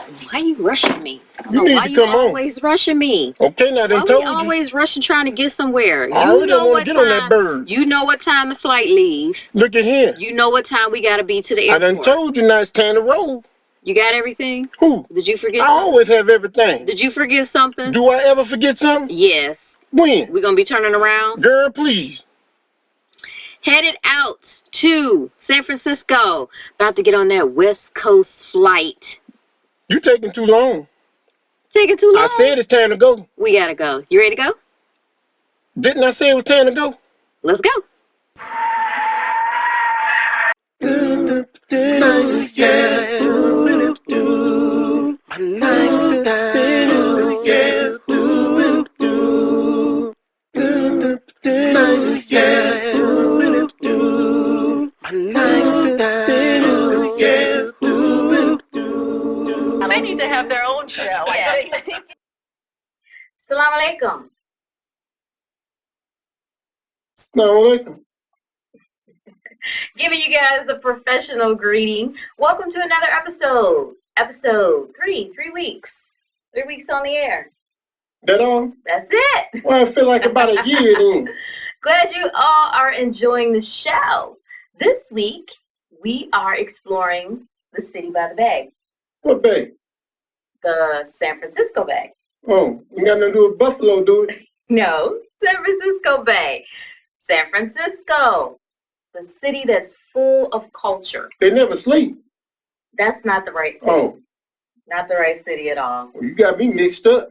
Why you rushing me? You need to come on. Why you always rushing me? Okay, now they told you. Why we always rushing trying to get somewhere? I already don't want to get on that bird. You know what time the flight leaves. Look at here. You know what time we got to be to the airport. I done told you now it's time to roll. You got everything? Who? Did you forget something? I always have everything. Did you forget something? Do I ever forget something? Yes. When? We're going to be turning around? Girl, please. Headed out to San Francisco. About to get on that West Coast flight. You taking too long. Taking too long? I said it's time to go. We got to go. You ready to go? Didn't I say it was time to go? Let's go. They need to have their own show. Yes. Salam alaykum. Salam alaykum. Giving you guys the professional greeting. Welcome to another episode. Episode 3 weeks. 3 weeks on the air. That all? That's it. Well, I feel like about a year then. Glad you all are enjoying the show. This week, we are exploring the city by the bay. What bay? The San Francisco Bay. Oh, you got nothing to do with Buffalo, do it? No, San Francisco Bay. San Francisco. The city that's full of culture. They never sleep. That's not the right city. Oh. Not the right city at all. Well, you got me mixed up.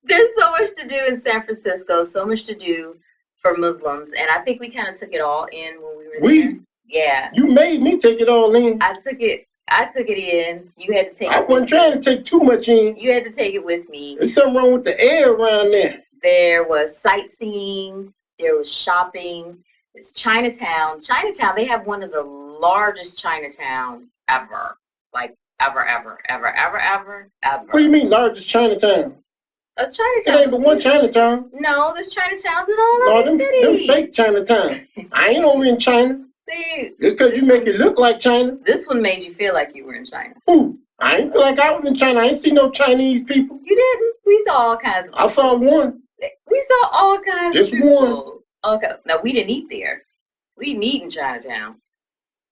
There's so much to do in San Francisco, so much to do for Muslims, and I think we kind of took it all in when we were there. Yeah. You made me take it all in. I took it in. You had to take it. I wasn't trying to take too much in. You had to take it with me. There's something wrong with the air around there. There was sightseeing. There was shopping. There's Chinatown. Chinatown, they have one of the largest Chinatown ever. Like, ever. What do you mean, largest Chinatown? A Chinatown. It ain't but one Chinatown. No, there's Chinatowns in all over the city. Them fake Chinatown. I ain't over in China. See, just because you make it look like China. This one made you feel like you were in China. Who? I ain't feel like I was in China. I ain't see no Chinese people. You didn't? We saw all kinds of people. I saw one. We saw all kinds of people. Just one. Okay. Now, we didn't eat there. We didn't eat in Chinatown.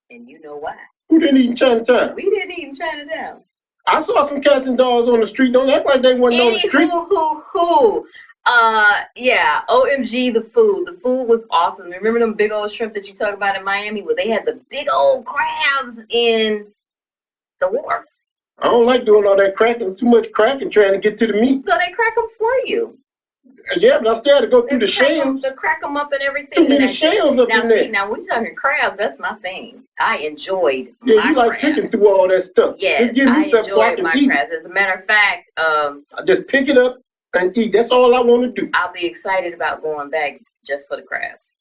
And you know why. Who didn't eat in Chinatown? We didn't eat in Chinatown. I saw some cats and dogs on the street. Don't act like they wasn't on the street. Yeah. OMG, the food. The food was awesome. Remember them big old shrimp that you talk about in Miami? Well, they had the big old crabs in the Wharf. I don't like doing all that cracking. It's too much cracking trying to get to the meat. So they crack them for you. Yeah, but I still had to go through the shells. They crack them up and everything. Too many shells up in there. Now, we're talking crabs. That's my thing. I enjoyed Yeah, you like picking through all that stuff. Yes, just give me something so I can eat. Crabs. As a matter of fact, I just pick it up and eat. That's all I want to do. I'll be excited about going back just for the crabs.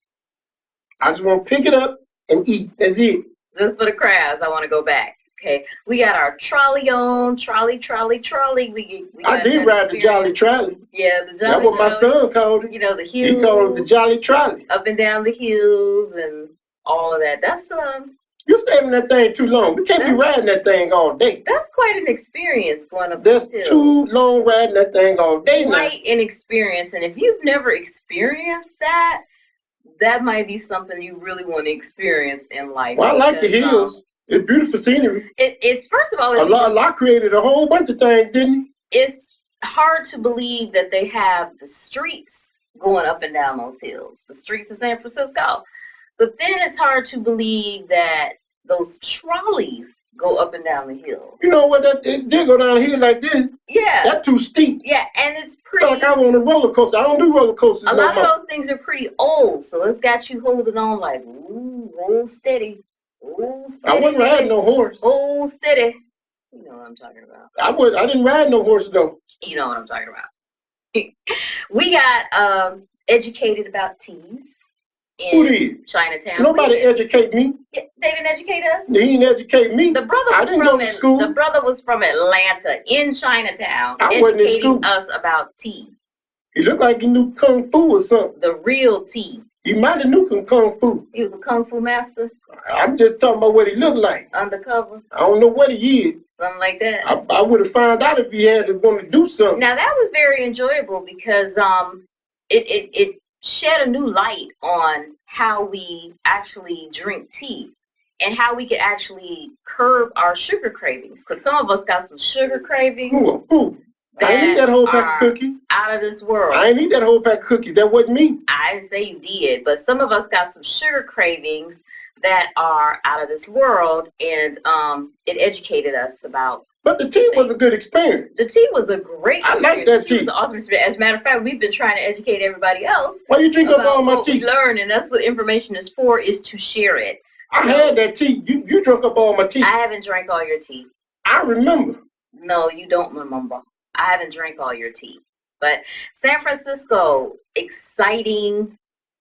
I just want to pick it up and eat. That's it. Just for the crabs, I want to go back. Okay, we got our trolley on. Trolley. I did ride the Jolly Trolley. Yeah, the Jolly Trolley. That's what my son called it. You know, the hills. He called it the Jolly Trolley. Up and down the hills and all of that. That's You're staying in that thing too long. We can't be riding that thing all day. That's quite an experience going up those hills. That's too long riding that thing all day now. Quite an experience. And if you've never experienced that, that might be something you really want to experience in life. Well, I like the hills. It's beautiful scenery. It's first of all, Allah created a whole bunch of things, didn't he? It's hard to believe that they have the streets going up and down those hills, the streets of San Francisco. But then it's hard to believe that those trolleys go up and down the hill. You know what? It did go down the hill like this. Yeah. That's too steep. Yeah, and it's pretty. I feel like I'm on a roller coaster. I don't do roller coasters no more. A lot of those things are pretty old, so it's got you holding on like, ooh, roll steady. Hold steady. I wasn't riding no horse. Hold steady. You know what I'm talking about. I didn't ride no horse though. You know what I'm talking about. We got educated about teas in Chinatown. Nobody educate me. Yeah, they didn't educate us. They didn't educate me. The brother was go to school. The brother was from Atlanta in Chinatown. I wasn't in school. Educating us about tea. He looked like he knew kung fu or something. The real tea. He might have knew some kung fu. He was a kung fu master? I'm just talking about what he looked like. Undercover? I don't know what he is. Something like that? I would have found out if he had to want to do something. Now, that was very enjoyable because it shed a new light on how we actually drink tea and how we could actually curb our sugar cravings. Because some of us got some sugar cravings. Ooh. I ain't eat that whole pack of cookies. Out of this world. I ain't eat that whole pack of cookies. That wasn't me. I didn't say you did, but some of us got some sugar cravings that are out of this world, and it educated us about. But the tea was a good experience. The tea was a great experience. I like that tea. It was an awesome experience. As a matter of fact, we've been trying to educate everybody else. Why you drink up all my tea? We learn, and that's what information is for, is to share it. I had that tea. You drank up all my tea. I haven't drank all your tea. I remember. No, you don't remember. I haven't drank all your tea. But San Francisco, exciting,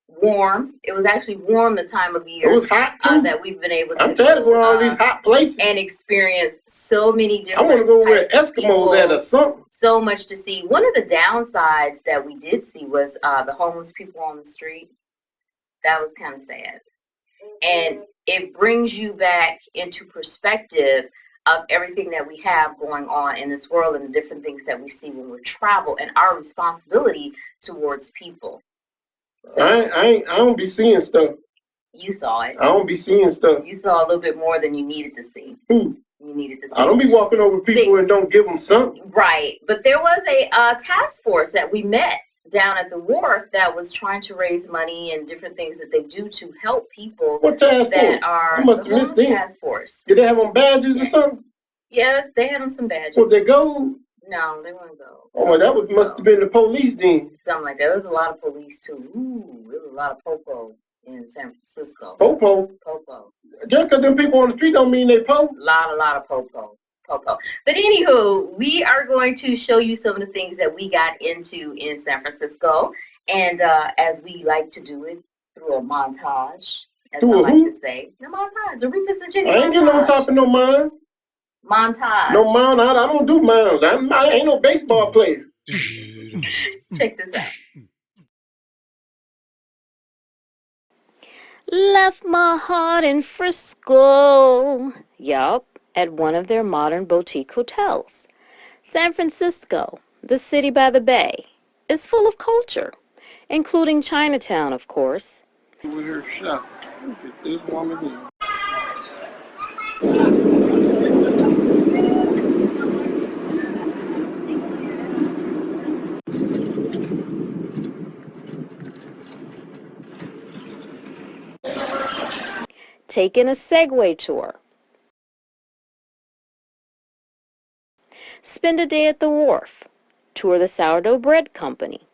warm. It was actually warm the time of year. It was hot too. That we've been able to. I'm tired of going all these hot places and experience so many different. I want to go where Eskimos at or something. So much to see. One of the downsides that we did see was the homeless people on the street. That was kind of sad, and it brings you back into perspective of everything that we have going on in this world and the different things that we see when we travel and our responsibility towards people. So, I don't be seeing stuff. You saw it. I don't be seeing stuff. You saw a little bit more than you needed to see. Who? You needed to see. I don't be walking over people and don't give them something. Right. But there was a task force that we met down at the Wharf that was trying to raise money and different things that they do to help people. What task force? I must have missed them. Task force. Did they have on badges or something? Yeah, they had on some badges. Was they gold? No, they weren't gold. Oh, well, that must have been the police then. Something like that. There was a lot of police too. Ooh, there was a lot of popo in San Francisco. Popo? Popo. Just because them people on the street don't mean they po. A lot of popo. But anywho, we are going to show you some of the things that we got into in San Francisco, and as we like to do it, through a montage, as I like to say, the montage, the Rufus and Jenny. I ain't getting on top of no mine. Montage. No mine. I don't do mines. I ain't no baseball player. Check this out. Left my heart in Frisco. Yup. At one of their modern boutique hotels. San Francisco, the city by the bay, is full of culture, including Chinatown, of course. With her shop, this woman here. Taking a Segway tour. Spend a day at the Wharf. Tour the Sourdough Bread Company.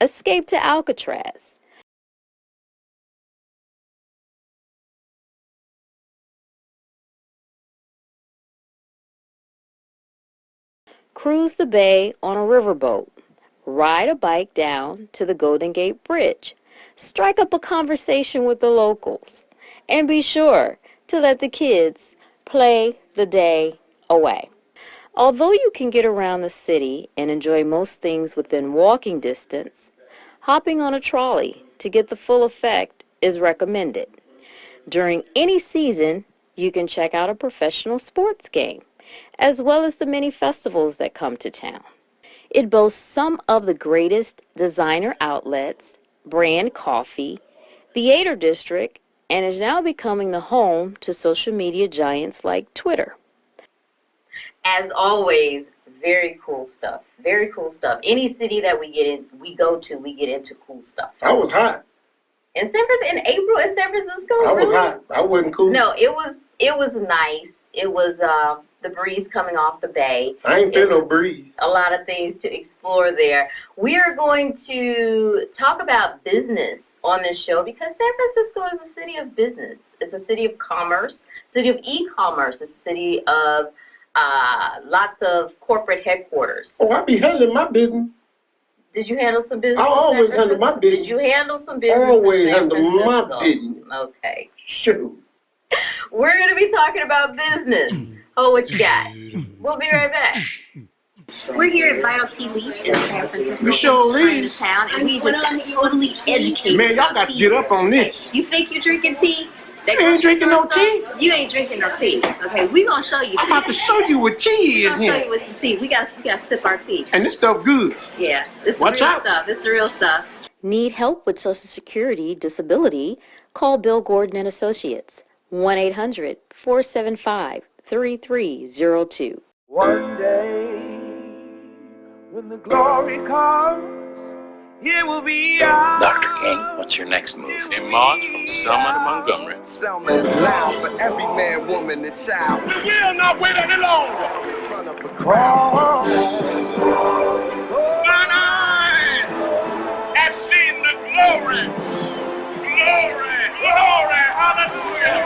Escape to Alcatraz. Cruise the bay on a riverboat. Ride a bike down to the Golden Gate Bridge. Strike up a conversation with the locals. And be sure to let the kids play the day away. Although you can get around the city and enjoy most things within walking distance, hopping on a trolley to get the full effect is recommended. During any season, you can check out a professional sports game, as well as the many festivals that come to town. It boasts some of the greatest designer outlets, brand coffee, theater district, and is now becoming the home to social media giants like Twitter. As always, very cool stuff. Very cool stuff. Any city that we get into cool stuff. I was hot. In April in San Francisco? I was hot. I wasn't cool. No, it was nice. It was the breeze coming off the bay. I ain't feel no breeze. A lot of things to explore there. We are going to talk about business on this show because San Francisco is a city of business. It's a city of commerce, city of e-commerce. It's a city of lots of corporate headquarters. Oh, I be handling my business. Did you handle some business? I always handle my business. Did you handle some business? Always handle my business. Okay. Shoot. We're going to be talking about business. Oh, what you got? We'll be right back. We're here at Vital Tea Leaf in San Francisco, We sure is. Chinatown, and we just got totally educated. Man, y'all got to get up on this. You think you're drinking tea? You ain't drinking no tea. You ain't drinking no tea. Okay, we gonna show you tea. I'm about to show you what tea is I'm gonna show here. you with some tea. We gotta sip our tea. And this stuff good. Yeah, it's the Watch real out. stuff. It's the real stuff. Need help with Social Security disability? Call Bill Gordon and Associates, 1-800-475-3302. One day, when the glory comes, it will be ours. Dr. King, what's your next move? In March from Selma to Montgomery. Selma is loud for every man, woman, and child. We will not wait any longer. In front of a crowd. Mine eyes have seen the glory. Glory, glory, hallelujah.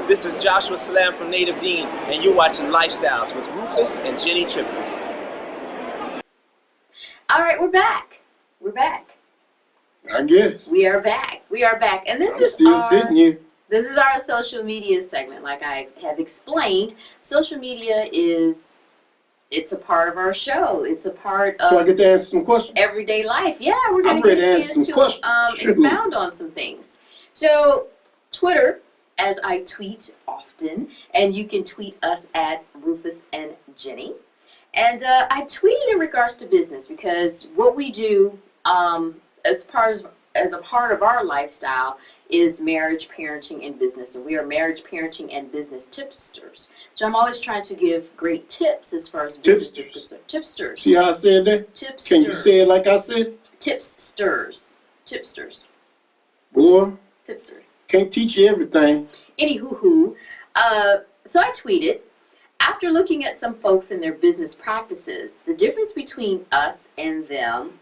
This is Joshua Salam from Native Dean, and you're watching Lifestyles with Rufus and Jenny TV. All right, we're back. We're back. I guess. We are back. We are back, and this I'm is still our sitting here. this is our social media segment. Like I have explained, social media it's a part of our show. It's a part Do I of get to answer some questions? everyday life. Yeah, we're going I'm to ready get to a answer some chance to questions. Shoot. expound on some things. So, Twitter, as I tweet often, and you can tweet us at Rufus and Jenny. And I tweeted in regards to business because what we do as a part of our lifestyle is marriage, parenting, and business. And we are marriage, parenting, and business tipsters. So I'm always trying to give great tips as far as business is concerned. Tipsters. See how I said that? Tipsters. Can you say it like I said? Tipsters. Tipsters. Boy, Tipsters. can't teach you everything. Anywho, so I tweeted, after looking at some folks and their business practices, the difference between us and them,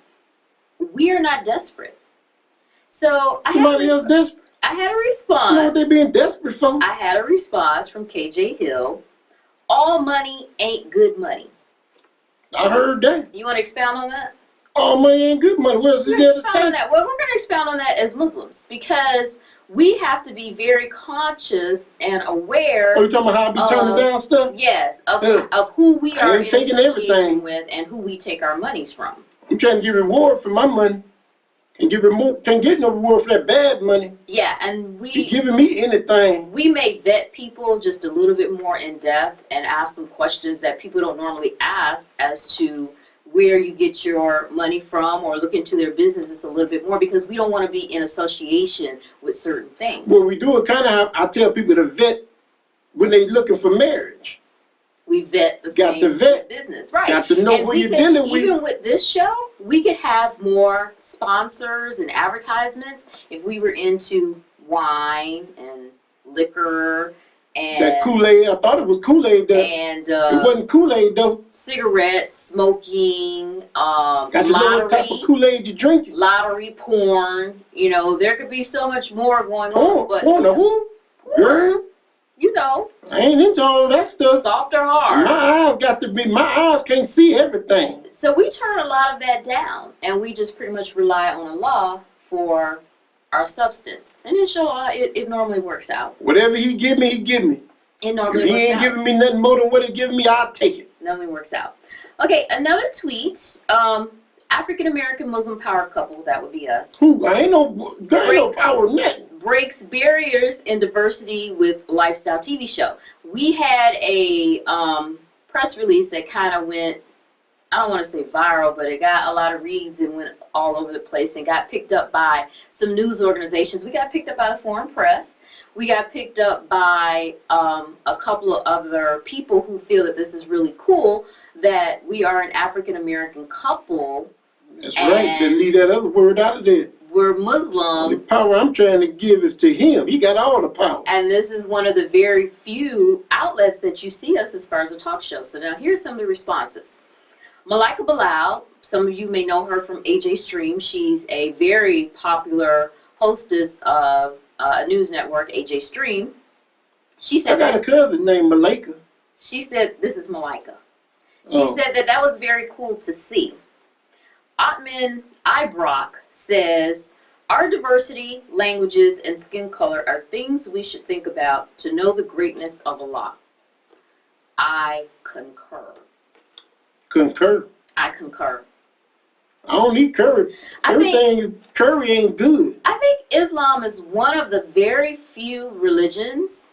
we are not desperate. So Somebody else desperate. I had a You know what response. they being desperate for? I had a response from KJ Hill. All money ain't good money. I heard that. You want to expound on that? All money ain't good money. What else is We're there gonna to expound on say? that. Well, we're going to expound on that as Muslims because we have to be very conscious and aware. Oh, you talking about how I be turning down stuff? Yes, of Yeah. who we I are ain't in taking association everything. with and who we take our monies from. I'm trying to get reward for my money. Can't get no reward for that bad money. Yeah, and You we giving me anything. may vet people just a little bit more in depth and ask some questions that people don't normally ask as to where you get your money from or look into their businesses a little bit more because we don't want to be in association with certain things. Well, we do it kind of how I tell people to vet when they looking for marriage. We vet the Got same to vet. business, right? Got to know And who we you're could- dealing with. Even with this show, we could have more sponsors and advertisements if we were into wine and liquor and That Kool-Aid, I thought it was Kool-Aid though. and It wasn't Kool-Aid though. cigarettes, smoking, Got to know what type of lottery, Kool-Aid you drinking. lottery porn. You know, there could be so much more going Porn, on, but porn, who? Girl, you know, I ain't into all that stuff. soft or hard. My eyes can't see everything. So we turn a lot of that down, and we just pretty much rely on Allah for our substance. And inshallah, it normally works out. Whatever he give me, he give me. It normally If he works ain't out. giving me nothing more than what he giving me, I'll take it. Normally works out. Okay, another tweet. African American Muslim power couple, that would be us, Who? I ain't no power in that. breaks barriers in diversity with lifestyle TV show. We had a press release that kind of went, I don't want to say viral, but it got a lot of reads and went all over the place and got picked up by some news organizations. We got picked up by the foreign press. We got picked up by a couple of other people who feel that this is really cool, that we are an African American couple. That's right. Then leave that other word out of there. We're The Muslim. power I'm trying to give is to him. He got all the power. And this is one of the very few outlets that you see us as far as a talk show. So now here's some of the responses. Malika Bilal, some of you may know her from AJ Stream. She's a very popular hostess of a news network, AJ Stream. She I said got a that, cousin named Malika. she said, this is Malika. She Oh. said that was very cool to see. Otman Ibrock says, Our diversity, languages, and skin color are things we should think about to know the greatness of Allah. I concur. Concur. I concur. I don't eat curry. Curry ain't good. I think Islam is one of the very few religions,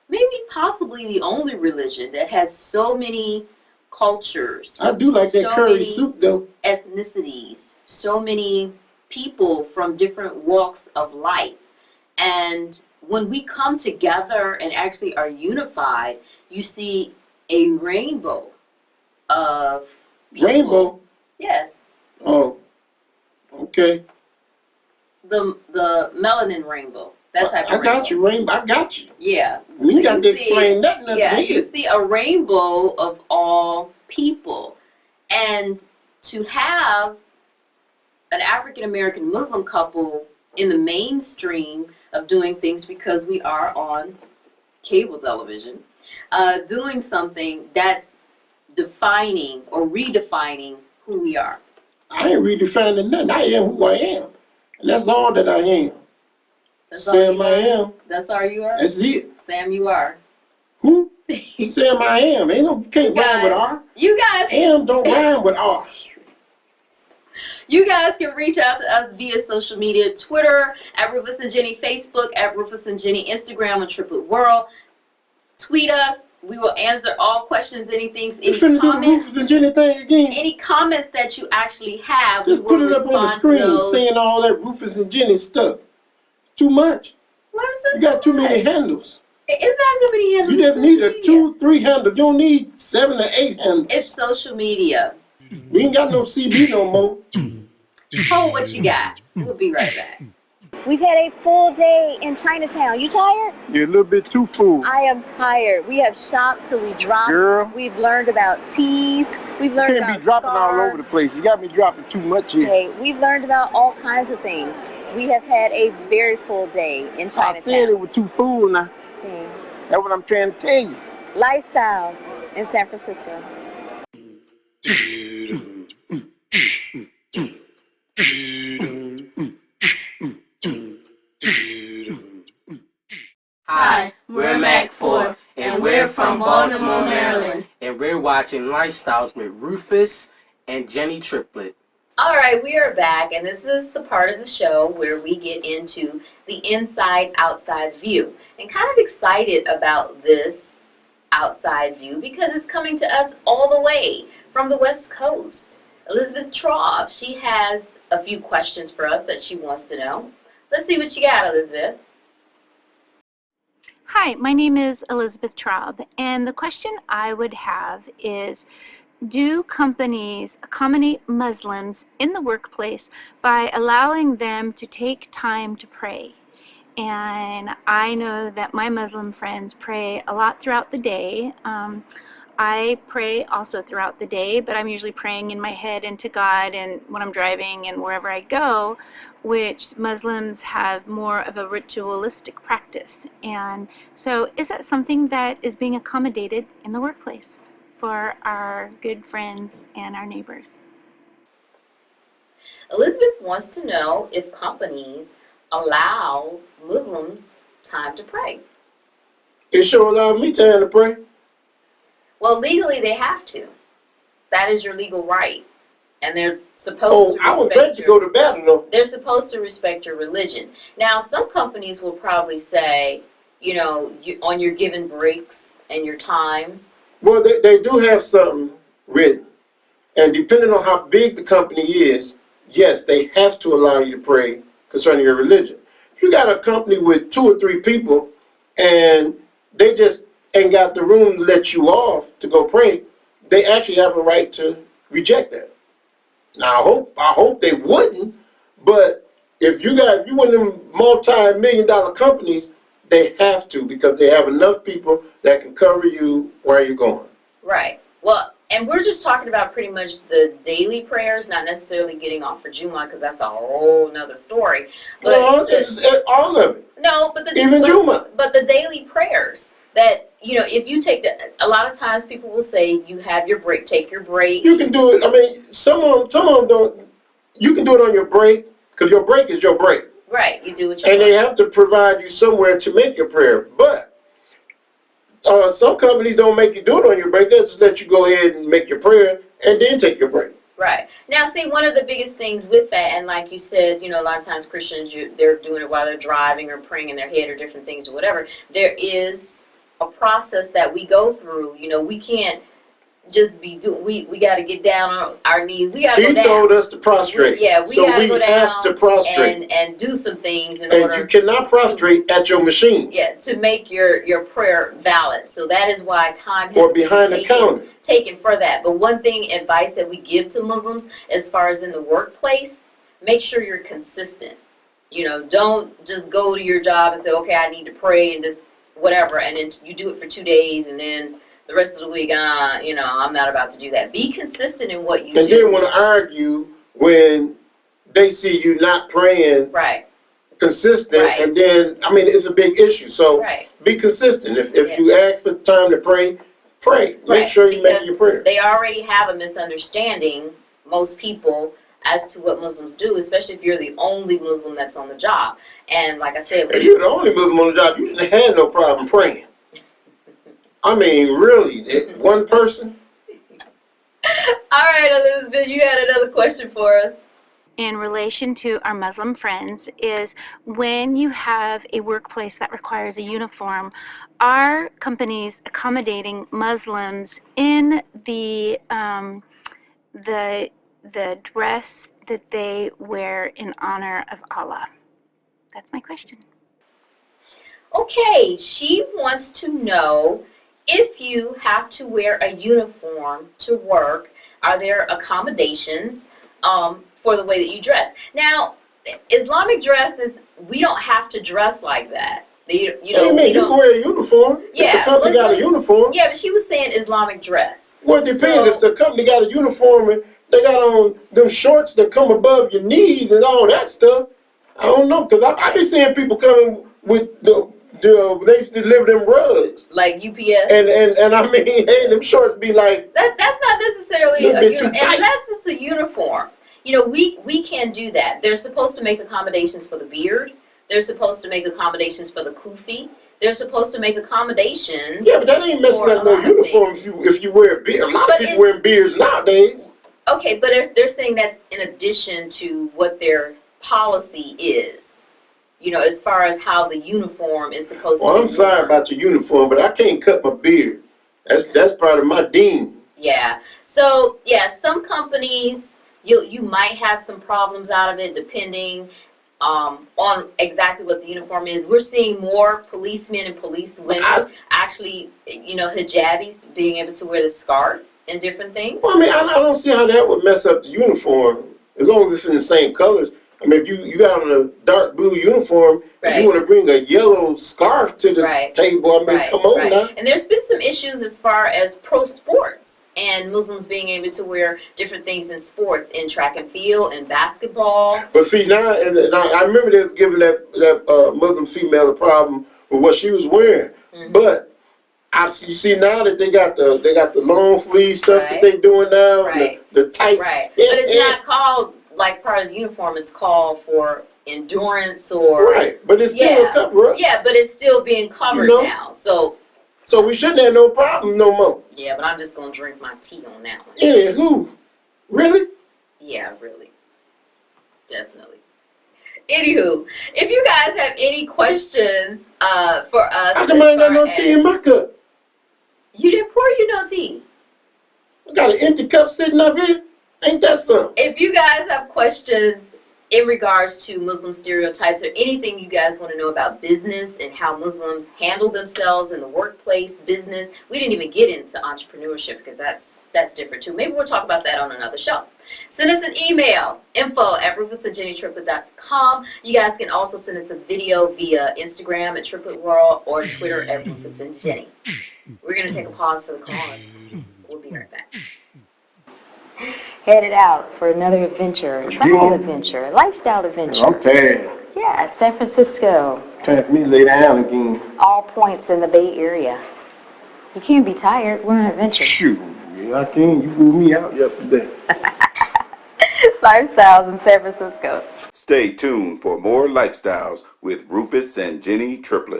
maybe possibly the only religion, that has so many cultures. I do like that curry soup though. Ethnicities, so many people from different walks of life. And when we come together and actually are unified, you see a rainbow of people. Rainbow? Yes. Oh, okay. The melanin rainbow. That type of rainbow. I got you, rainbow. I got you. Yeah. We so got to explain that. Yeah, you see a rainbow of all people. And to have an African American Muslim couple in the mainstream of doing things, because we are on cable television, doing something that's defining or redefining who we are. I ain't redefining nothing. I am who I am. And that's all that I am. That's Sam, I am. That's all you are? That's it. Sam, you are. Who? Sam, I am. Ain't no, can't rhyme with R. You guys. Am don't rhyme with R. You guys can reach out to us via social media, Twitter at Rufus and Jenny, Facebook at Rufus and Jenny, Instagram on Triplet World. Tweet us. We will answer all questions, anything, any comments. Do the Rufus and Jenny thing again? Any comments that you actually have, just put it up on the screen, saying all that Rufus and Jenny stuff. Too much. You got too many handles. It's not so many handles. You just need a 2-3 handles. You don't need 7 or 8 handles. It's social media. We ain't got no CB no more. Hold what you got. We'll be right back. We've had a full day in Chinatown. You tired? You're a little bit too full. I am tired. We have shopped till we drop. Girl. We've learned about teas. We've learned about You can't be dropping scarves. all over the place. You got me dropping too much here. Okay, we've learned about all kinds of things. We have had a very full day in Chinatown. I said it was too full now. Okay. That's what I'm trying to tell you. Lifestyles in San Francisco. Hi, we're Mac 4, and we're from Baltimore, Maryland. And we're watching Lifestyles with Rufus and Jenny Triplet. All right, we are back, and this is the part of the show where we get into the inside-outside view. And kind of excited about this outside view because it's coming to us all the way from the West Coast. Elizabeth Traub, she has a few questions for us that she wants to know. Let's see what you got, Elizabeth. Hi, my name is Elizabeth Traub, and the question I would have is, do companies accommodate Muslims in the workplace by allowing them to take time to pray? And I know that my Muslim friends pray a lot throughout the day. I pray also throughout the day, but I'm usually praying in my head and to God and when I'm driving and wherever I go, which Muslims have more of a ritualistic practice. And so is that something that is being accommodated in the workplace for our good friends and our neighbors? Elizabeth wants to know if companies allow Muslims time to pray. It sure allowed me time to pray. Well, legally they have to. That is your legal right. And they're supposed to respect I was ready to go to battle though. They're supposed to respect your religion. Now, some companies will probably say, you know, on your given breaks and your times. Well, they do have something written. And depending on how big the company is, yes, they have to allow you to pray concerning your religion. If you got a company with 2 or 3 people and they just ain't got the room to let you off to go pray, they actually have a right to reject that. Now, I hope they wouldn't, but if you one of them multi-million-dollar companies, they have to, because they have enough people that can cover you where you're going. Right. Well, and we're just talking about pretty much the daily prayers, not necessarily getting off for Jumu'ah, because that's a whole nother story. But no, this is all of it. No, but even Jumu'ah. But the daily prayers that, you know, if you take a lot of times people will say you have your break, take your break. You can do it. I mean, some of them don't. You can do it on your break, because your break is your break. Right, you do what you And want. they have to provide you somewhere to make your prayer. But some companies don't make you do it on your break. They just let you go ahead and make your prayer and then take your break. Right. Now, see, one of the biggest things with that, and like you said, you know, a lot of times Christians, they're doing it while they're driving or praying in their head or different things or whatever. There is a process that we go through. You know, we can't just be doing, we got to get down on our knees. We got to go down. He told us to prostrate. We got to go down have to prostrate. and do some things in and order. You cannot prostrate at your machine. Yeah, to make your prayer valid. So that is why time has or behind the counter. Taken for that. But one thing, advice that we give to Muslims as far as in the workplace, make sure you're consistent. You know, don't just go to your job and say, okay, I need to pray and just whatever, and then you do it for 2 days and then the rest of the week, you know, I'm not about to do that. Be consistent in what you do. And then want to argue when they see you not praying. Right. Consistent, right. And then, I mean, it's a big issue. So right. Be consistent. If you ask for time to pray, pray. Make right. sure you make your prayer. They already have a misunderstanding, most people, as to what Muslims do, especially if you're the only Muslim that's on the job. And like I said, if you're the only Muslim on the job, you shouldn't have had no problem praying. I mean, really, one person? All right, Elizabeth, you had another question for us. In relation to our Muslim friends is when you have a workplace that requires a uniform, are companies accommodating Muslims in the dress that they wear in honor of Allah? That's my question. Okay, she wants to know, if you have to wear a uniform to work, are there accommodations for the way that you dress? Now, Islamic dresses, we don't have to dress like that. You know, you can wear a uniform. Yeah, if the company got a uniform. Yeah, but she was saying Islamic dress. Well, it depends. If the company got a uniform and they got on them shorts that come above your knees and all that stuff, I don't know, because I be seeing people coming with they deliver them rugs. Like UPS. And I mean, hey, them shorts be like... That's not necessarily a uniform. Unless it's a uniform. You know, we can do that. They're supposed to make accommodations for the beard. They're supposed to make accommodations for the kufi. They're supposed to make accommodations. Yeah, but that ain't messing up no uniform if you wear a beard. A lot of people wearing beards nowadays. Okay, but they're saying that's in addition to what their policy is. You know, as far as how the uniform is supposed to be. Well, I'm sorry about your uniform, but I can't cut my beard. That's part of my deen. Yeah. So, yeah, some companies, you might have some problems out of it depending on exactly what the uniform is. We're seeing more policemen and police women actually, you know, hijabis being able to wear the scarf and different things. Well, I mean, I don't see how that would mess up the uniform as long as it's in the same colors. I mean, if you got on a dark blue uniform and you want to bring a yellow scarf to the table, I mean, come on now. And there's been some issues as far as pro sports and Muslims being able to wear different things in sports, in track and field, and basketball. But see, now, and I remember they was giving that Muslim female a problem with what she was wearing. Mm-hmm. But you see now that they got the long sleeve stuff that they doing now, the tights. Right. But it's not called like part of the uniform. It's called for endurance or but it's still a cover up. Yeah, but it's still being covered now. So we shouldn't have no problem no more. Yeah, but I'm just gonna drink my tea on that one. Anywho, really? Yeah, really, definitely. Anywho, if you guys have any questions for us, how come I ain't got no tea in my cup? You didn't pour you no tea. I got an empty cup sitting up here. Ain't that something? If you guys have questions in regards to Muslim stereotypes or anything you guys want to know about business and how Muslims handle themselves in the workplace, business, we didn't even get into entrepreneurship because that's different too. Maybe we'll talk about that on another show. Send us an email, info@RufusandJennyTv.com. You guys can also send us a video via Instagram at Triplet World or Twitter at RufusandJenny. We're going to take a pause for the cause. We'll be right back. Headed out for another adventure, travel adventure, lifestyle adventure. I'm tired. Yeah, San Francisco. Time for me to lay down again. All points in the Bay Area. You can't be tired. We're on an adventure. Shoot, yeah, I can. You blew me out yesterday. Lifestyles in San Francisco. Stay tuned for more lifestyles with Rufus and Jenny Triplet.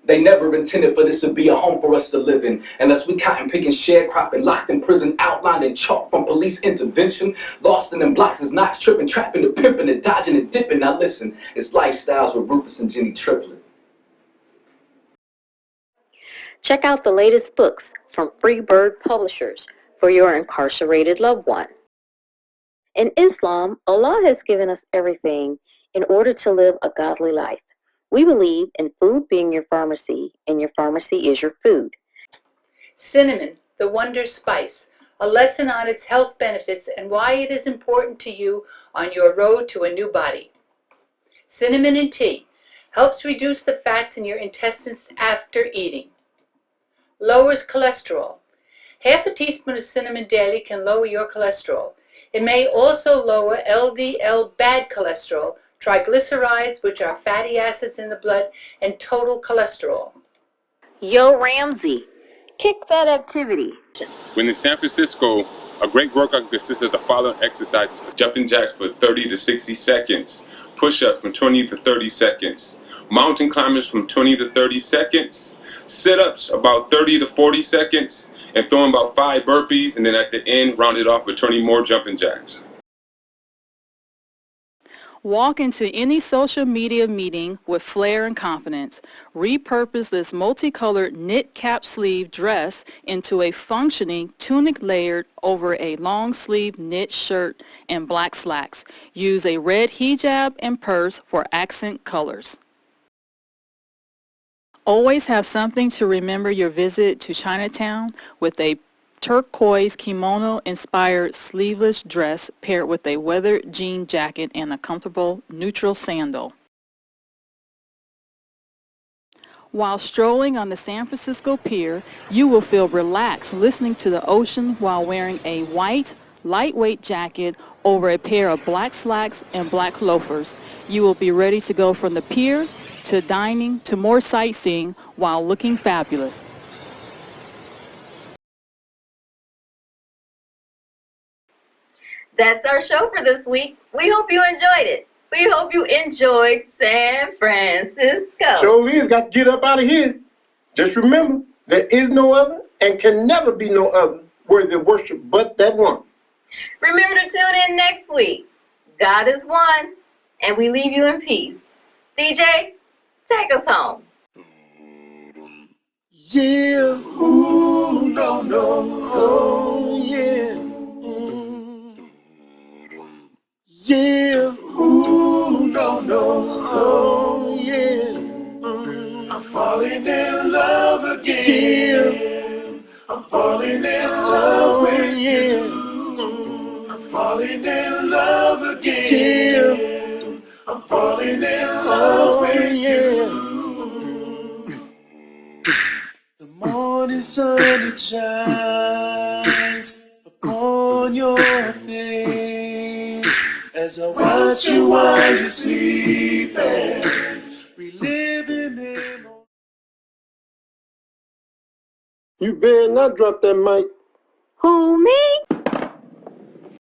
They never intended for this to be a home for us to live in, unless we cotton picking, sharecropping, locked in prison, outlined in chalk from police intervention, lost in them blocks as knots, tripping, trapping, and pimping, and dodging and dipping. Now listen, it's Lifestyles with Rufus and Jenny Triplet. Check out the latest books from Free Bird Publishers for your incarcerated loved one. In Islam, Allah has given us everything in order to live a godly life. We believe in food being your pharmacy, and your pharmacy is your food. Cinnamon, the wonder spice, a lesson on its health benefits and why it is important to you on your road to a new body. Cinnamon in tea helps reduce the fats in your intestines after eating. Lowers cholesterol. Half a teaspoon of cinnamon daily can lower your cholesterol. It may also lower LDL bad cholesterol, triglycerides, which are fatty acids in the blood, and total cholesterol. Yo, Ramsey, kick that activity. When in San Francisco, a great workout consists of the following exercises: jumping jacks for 30 to 60 seconds, push-ups from 20 to 30 seconds, mountain climbers from 20 to 30 seconds, sit-ups about 30 to 40 seconds, and throwing about 5 burpees, and then at the end, round it off with 20 more jumping jacks. Walk into any social media meeting with flair and confidence. Repurpose this multicolored knit cap sleeve dress into a functioning tunic layered over a long sleeve knit shirt and black slacks. Use a red hijab and purse for accent colors. Always have something to remember your visit to Chinatown with a turquoise kimono-inspired sleeveless dress paired with a weathered jean jacket and a comfortable neutral sandal. While strolling on the San Francisco Pier, you will feel relaxed listening to the ocean while wearing a white, lightweight jacket over a pair of black slacks and black loafers. You will be ready to go from the pier to dining to more sightseeing while looking fabulous. That's our show for this week. We hope you enjoyed it. We hope you enjoyed San Francisco. Jolie's got to get up out of here. Just remember, there is no other and can never be no other worthy of worship but that one. Remember to tune in next week. God is one, and we leave you in peace. DJ, take us home. Yeah, ooh, no, no, oh, yeah. Yeah, ooh, no, no, oh, yeah. I'm falling in love again. Yeah. I'm falling in love with you. I'm falling in love again. Yeah. I'm falling in love with you. The morning sun it shines upon your face as I watch you while you're sleeping, reliving memories. You better not drop that mic. Who, me?